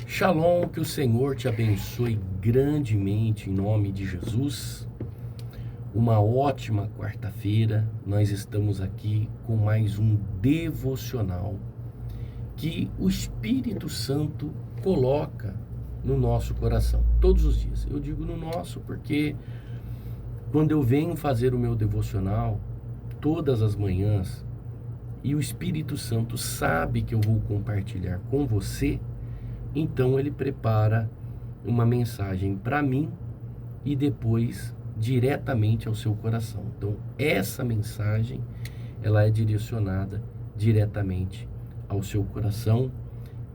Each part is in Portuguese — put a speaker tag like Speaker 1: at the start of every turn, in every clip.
Speaker 1: Shalom, que o Senhor te abençoe grandemente em nome de Jesus. Uma ótima quarta-feira, nós estamos aqui com mais um devocional que o Espírito Santo coloca no nosso coração, todos os dias. Eu digo no nosso porque quando eu venho fazer o meu devocional, todas as manhãs, e o Espírito Santo sabe que eu vou compartilhar com você, então ele prepara uma mensagem para mim e depois diretamente ao seu coração. Então essa mensagem, ela é direcionada diretamente ao seu coração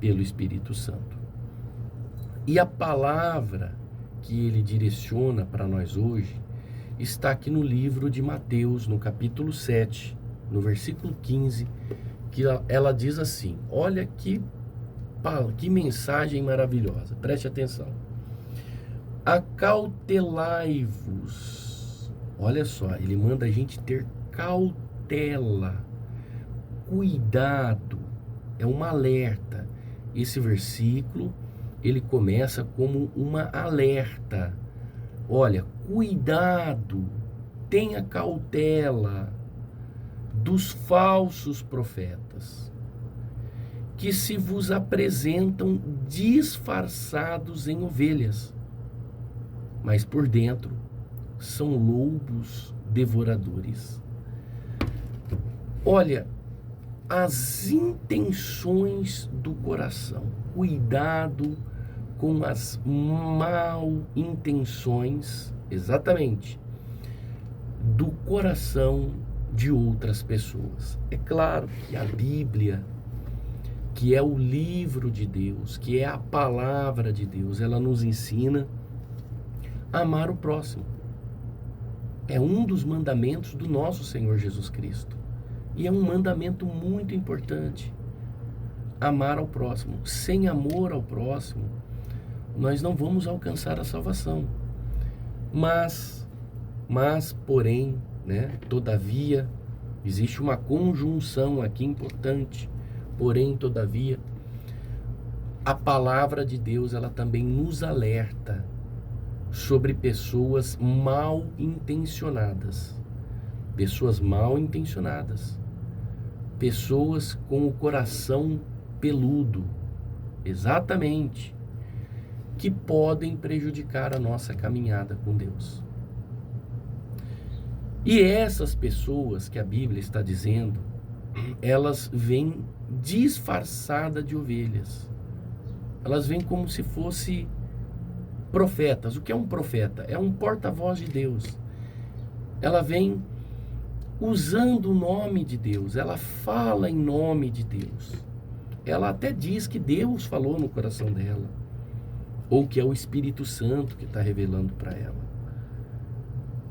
Speaker 1: pelo Espírito Santo. E a palavra que ele direciona para nós hoje está aqui no livro de Mateus, no capítulo 7, no versículo 15, que ela diz assim: olha que mensagem maravilhosa, preste atenção. Acautelai-vos. Olha só, ele manda a gente ter cautela, cuidado, é um alerta. Esse versículo, ele começa como uma alerta. Olha, cuidado, tenha cautela dos falsos profetas, que se vos apresentam disfarçados em ovelhas, mas por dentro são lobos devoradores. Olha, as intenções do coração, cuidado com as mal intenções, exatamente, do coração de outras pessoas. É claro que a Bíblia, que é o livro de Deus, que é a palavra de Deus, ela nos ensina a amar o próximo. É um dos mandamentos do nosso Senhor Jesus Cristo. E é um mandamento muito importante. Amar ao próximo. Sem amor ao próximo, nós não vamos alcançar a salvação. Mas porém, todavia, existe uma conjunção aqui importante. Porém, todavia, a palavra de Deus, ela também nos alerta sobre pessoas mal intencionadas. Pessoas mal intencionadas. Pessoas com o coração peludo. Exatamente. Que podem prejudicar a nossa caminhada com Deus. E essas pessoas que a Bíblia está dizendo, elas vêm disfarçadas de ovelhas. Elas vêm como se fossem profetas. O que é um profeta? É um porta-voz de Deus. Ela vem usando o nome de Deus. Ela fala em nome de Deus. Ela até diz que Deus falou no coração dela. Ou que é o Espírito Santo que está revelando para ela.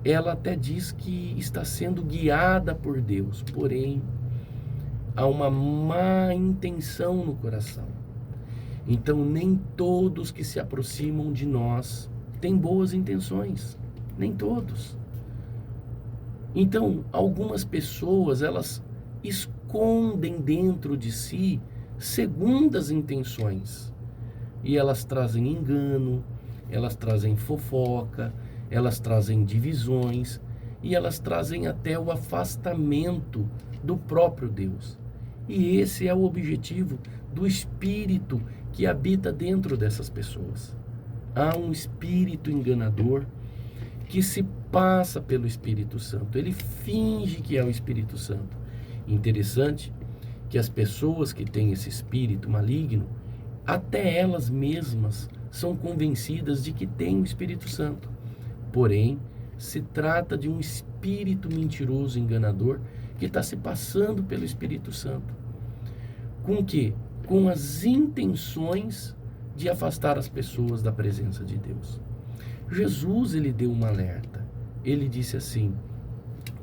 Speaker 1: Ela até diz que está sendo guiada por Deus. Porém, há uma má intenção no coração. Então, nem todos que se aproximam de nós têm boas intenções. Nem todos. Então, algumas pessoas, elas escondem dentro de si segundas intenções. E elas trazem engano, elas trazem fofoca, elas trazem divisões e elas trazem até o afastamento do próprio Deus. E esse é o objetivo do espírito que habita dentro dessas pessoas. Há um espírito enganador que se passa pelo Espírito Santo. Ele finge que é o Espírito Santo. Interessante que as pessoas que têm esse espírito maligno, até elas mesmas são convencidas de que têm o Espírito Santo. Porém, se trata de um espírito mentiroso, enganador, que está se passando pelo Espírito Santo. Com o quê? Com as intenções de afastar as pessoas da presença de Deus. Jesus, ele deu um alerta. Ele disse assim: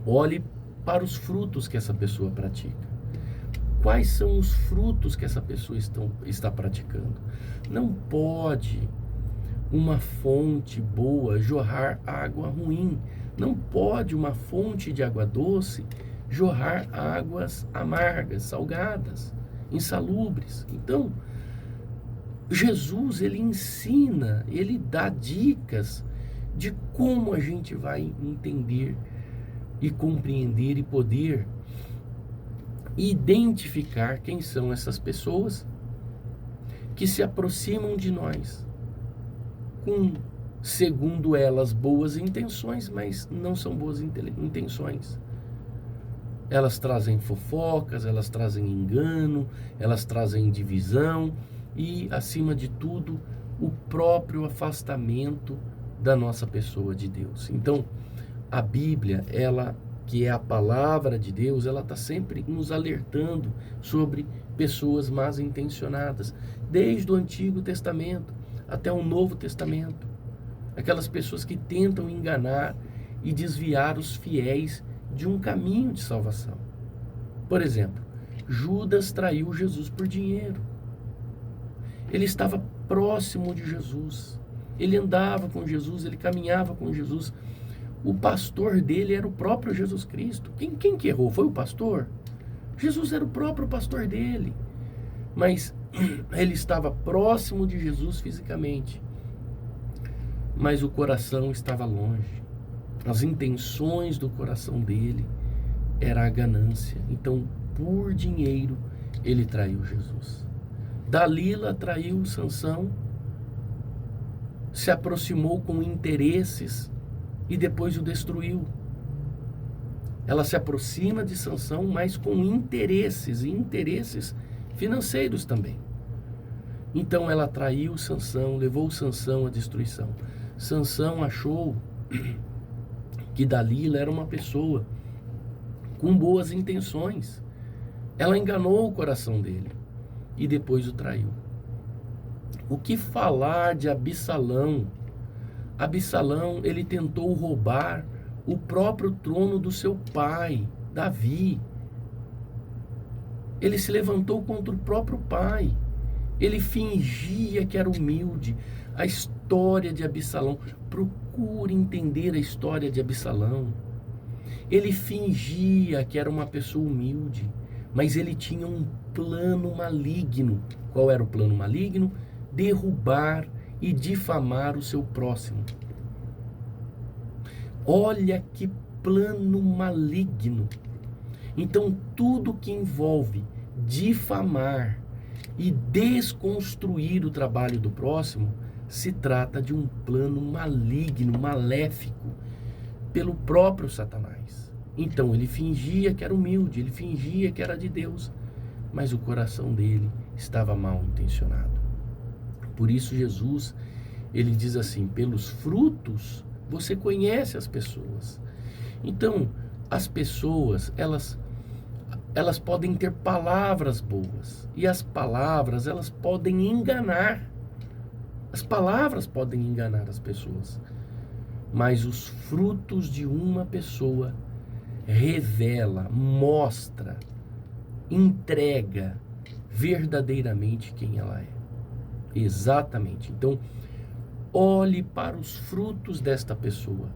Speaker 1: olhe para os frutos que essa pessoa pratica. Quais são os frutos que essa pessoa está praticando? Não pode uma fonte boa jorrar água ruim. Não pode uma fonte de água doce jorrar águas amargas, salgadas, insalubres. Então, Jesus, ele ensina, ele dá dicas de como a gente vai entender e compreender e poder identificar quem são essas pessoas que se aproximam de nós com, segundo elas, boas intenções, mas não são boas intenções. Elas trazem fofocas, elas trazem engano, elas trazem divisão e, acima de tudo, o próprio afastamento da nossa pessoa de Deus. Então, a Bíblia, ela, que é a palavra de Deus, ela está sempre nos alertando sobre pessoas mal intencionadas, desde o Antigo Testamento até o Novo Testamento. Aquelas pessoas que tentam enganar e desviar os fiéis de um caminho de salvação. Por exemplo, Judas traiu Jesus por dinheiro. Ele estava próximo de Jesus. Ele andava com Jesus, ele caminhava com Jesus. O pastor dele era o próprio Jesus Cristo. Quem que errou? Foi o pastor? Jesus era o próprio pastor dele. Mas ele estava próximo de Jesus fisicamente. Mas o coração estava longe. As intenções do coração dele era a ganância. Então, por dinheiro, ele traiu Jesus. Dalila traiu Sansão, se aproximou com interesses e depois o destruiu. Ela se aproxima de Sansão, mas com interesses, e interesses financeiros também. Então ela traiu Sansão, levou Sansão à destruição. Sansão achou que Dalila era uma pessoa com boas intenções. Ela enganou o coração dele e depois o traiu. O que falar de Absalão? Absalão, ele tentou roubar o próprio trono do seu pai, Davi. Ele se levantou contra o próprio pai. Ele fingia que era humilde. A história de Absalão, procure entender a história de Absalão. Ele fingia que era uma pessoa humilde, mas ele tinha um plano maligno. Qual era o plano maligno? Derrubar e difamar o seu próximo. Olha que plano maligno. Então, tudo que envolve difamar e desconstruir o trabalho do próximo se trata de um plano maligno, maléfico, pelo próprio Satanás. Então, ele fingia que era humilde, ele fingia que era de Deus, mas o coração dele estava mal intencionado. Por isso Jesus, ele diz assim: pelos frutos você conhece as pessoas. Então, as pessoas, elas podem ter palavras boas, e as palavras, elas podem enganar. As palavras podem enganar as pessoas, mas os frutos de uma pessoa revela, mostra, entrega verdadeiramente quem ela é. Exatamente. Então, olhe para os frutos desta pessoa.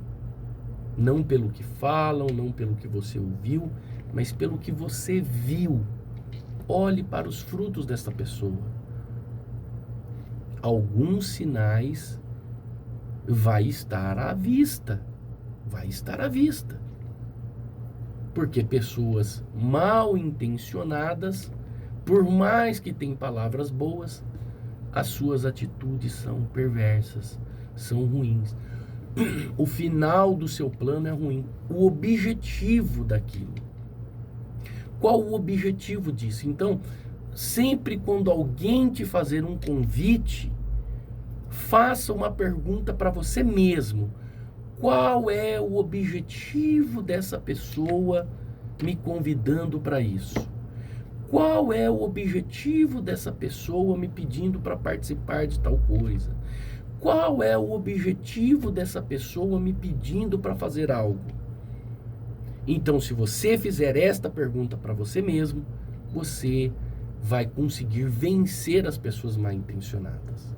Speaker 1: Não pelo que falam, não pelo que você ouviu, mas pelo que você viu. Olhe para os frutos desta pessoa. Alguns sinais vai estar à vista. Vai estar à vista. Porque pessoas mal intencionadas, por mais que tenham palavras boas, as suas atitudes são perversas, são ruins. O final do seu plano é ruim. O objetivo daquilo. Qual o objetivo disso? Então, sempre quando alguém te fazer um convite, faça uma pergunta para você mesmo. Qual é o objetivo dessa pessoa me convidando para isso? Qual é o objetivo dessa pessoa me pedindo para participar de tal coisa? Qual é o objetivo dessa pessoa me pedindo para fazer algo? Então, se você fizer esta pergunta para você mesmo, você vai conseguir vencer as pessoas mal intencionadas.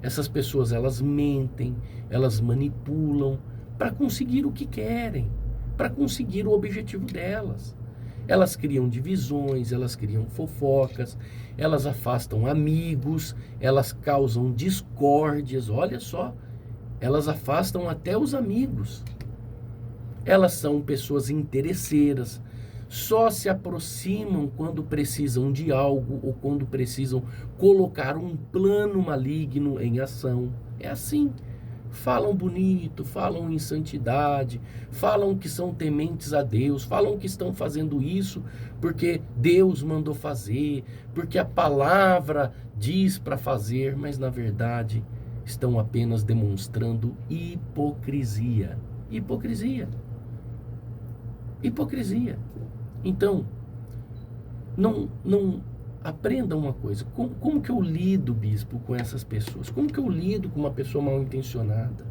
Speaker 1: Essas pessoas, elas mentem, elas manipulam para conseguir o que querem, para conseguir o objetivo delas. Elas criam divisões, elas criam fofocas, elas afastam amigos, elas causam discórdias, olha só, elas afastam até os amigos. Elas são pessoas interesseiras, só se aproximam quando precisam de algo ou quando precisam colocar um plano maligno em ação. É assim. Falam bonito, falam em santidade, falam que são tementes a Deus, falam que estão fazendo isso porque Deus mandou fazer, porque a palavra diz para fazer, mas na verdade estão apenas demonstrando hipocrisia. Hipocrisia. Hipocrisia. Então, não aprenda uma coisa. Como que eu lido, bispo, com essas pessoas? Como que eu lido com uma pessoa mal intencionada?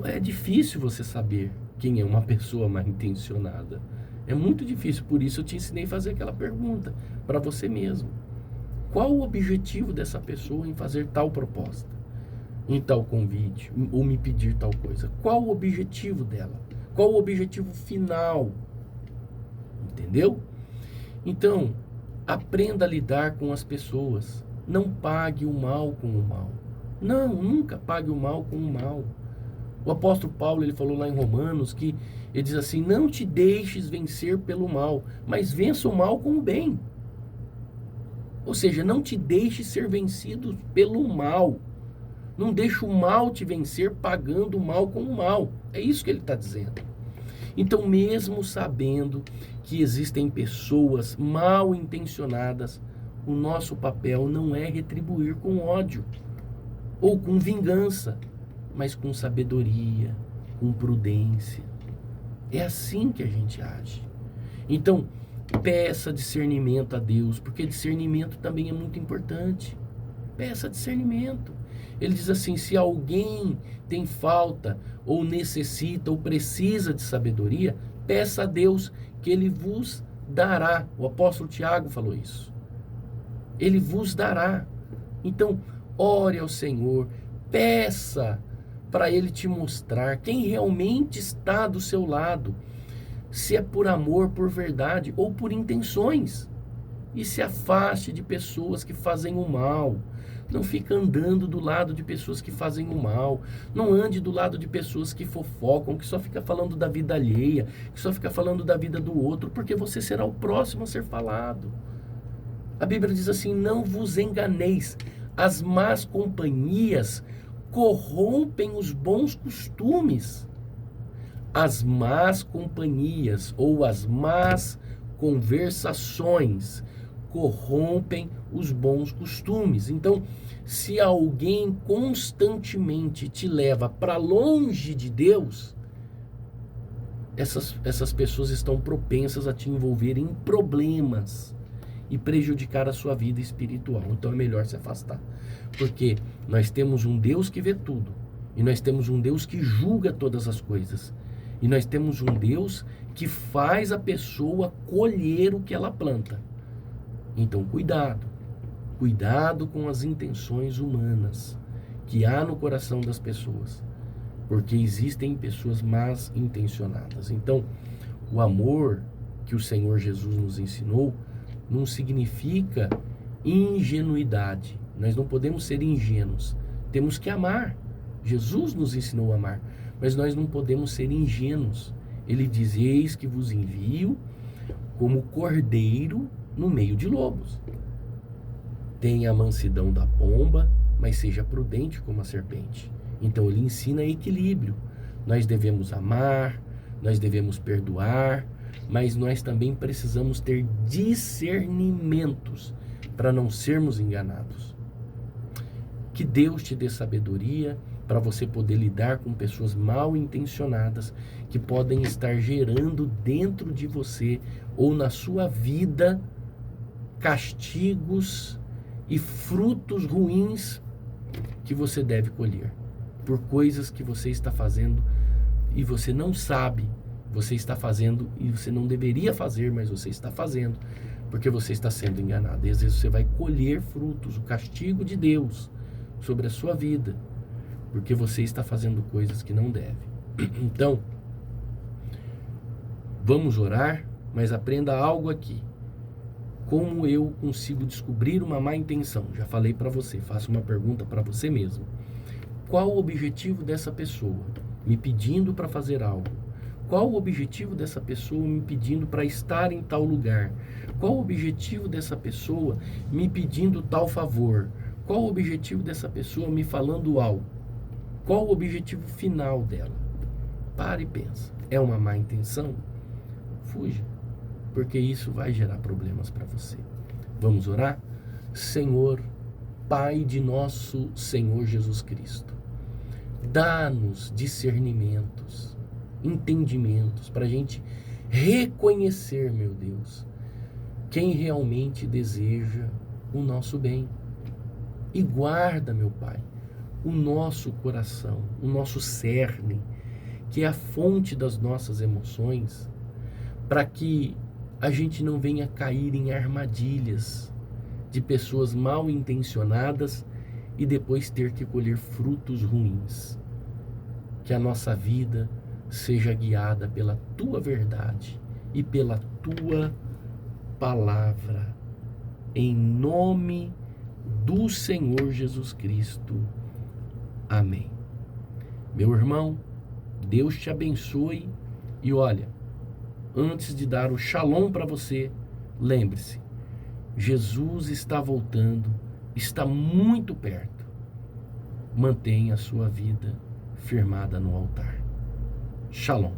Speaker 1: É difícil você saber quem é uma pessoa mal intencionada. É muito difícil. Por isso eu te ensinei a fazer aquela pergunta para você mesmo. Qual o objetivo dessa pessoa em fazer tal proposta? Em tal convite? Ou me pedir tal coisa? Qual o objetivo dela? Qual o objetivo final? Entendeu? Então, aprenda a lidar com as pessoas. Não pague o mal com o mal. Não, nunca pague o mal com o mal. O apóstolo Paulo, ele falou lá em Romanos que ele diz assim: não te deixes vencer pelo mal, mas vença o mal com o bem. Ou seja, não te deixes ser vencido pelo mal. Não deixe o mal te vencer pagando o mal com o mal. É isso que ele está dizendo. Então, mesmo sabendo que existem pessoas mal intencionadas, o nosso papel não é retribuir com ódio ou com vingança, mas com sabedoria, com prudência. É assim que a gente age. Então, peça discernimento a Deus, porque discernimento também é muito importante. Peça discernimento. Ele diz assim: se alguém tem falta, ou necessita, ou precisa de sabedoria, peça a Deus que Ele vos dará. O apóstolo Tiago falou isso. Ele vos dará. Então, ore ao Senhor, peça para Ele te mostrar quem realmente está do seu lado, se é por amor, por verdade ou por intenções. E se afaste de pessoas que fazem o mal. Não fica andando do lado de pessoas que fazem o mal. Não ande do lado de pessoas que fofocam, que só fica falando da vida alheia, que só fica falando da vida do outro, porque você será o próximo a ser falado. A Bíblia diz assim: não vos enganeis, as más companhias corrompem os bons costumes. As más companhias ou as más conversações corrompem os bons costumes. Então, se alguém constantemente te leva para longe de Deus, essas pessoas estão propensas a te envolver em problemas e prejudicar a sua vida espiritual. Então é melhor se afastar, porque nós temos um Deus que vê tudo, e nós temos um Deus que julga todas as coisas, e nós temos um Deus que faz a pessoa colher o que ela planta. Então cuidado com as intenções humanas que há no coração das pessoas, porque existem pessoas más intencionadas. Então, o amor que o Senhor Jesus nos ensinou não significa ingenuidade. Nós não podemos ser ingênuos. Temos que amar. Jesus nos ensinou a amar, mas nós não podemos ser ingênuos. Ele diz: eis que vos envio como cordeiro no meio de lobos. Tenha a mansidão da pomba, mas seja prudente como a serpente. Então ele ensina equilíbrio. Nós devemos amar, nós devemos perdoar, mas nós também precisamos ter discernimentos para não sermos enganados. Que Deus te dê sabedoria para você poder lidar com pessoas mal intencionadas que podem estar gerando dentro de você ou na sua vida castigos e frutos ruins que você deve colher por coisas que você está fazendo e você não sabe. Você está fazendo e você não deveria fazer, mas você está fazendo porque você está sendo enganado. E às vezes você vai colher frutos, o castigo de Deus sobre a sua vida, porque você está fazendo coisas que não deve. Então, vamos orar Mas aprenda algo aqui. Como eu consigo descobrir uma má intenção? Já falei para você, faça uma pergunta para você mesmo. Qual o objetivo dessa pessoa me pedindo para fazer algo? Qual o objetivo dessa pessoa me pedindo para estar em tal lugar? Qual o objetivo dessa pessoa me pedindo tal favor? Qual o objetivo dessa pessoa me falando algo? Qual o objetivo final dela? Para e pensa. É uma má intenção? Fuja, porque isso vai gerar problemas para você. Vamos orar? Senhor, Pai de nosso Senhor Jesus Cristo, dá-nos discernimentos, entendimentos, para a gente reconhecer, meu Deus, quem realmente deseja o nosso bem. E guarda, meu Pai, o nosso coração, o nosso cerne, que é a fonte das nossas emoções, para que a gente não venha cair em armadilhas de pessoas mal intencionadas e depois ter que colher frutos ruins. Que a nossa vida seja guiada pela Tua verdade e pela Tua palavra. Em nome do Senhor Jesus Cristo. Amém. Meu irmão, Deus te abençoe e olha, antes de dar o shalom para você, lembre-se, Jesus está voltando, está muito perto. Mantenha a sua vida firmada no altar. Shalom.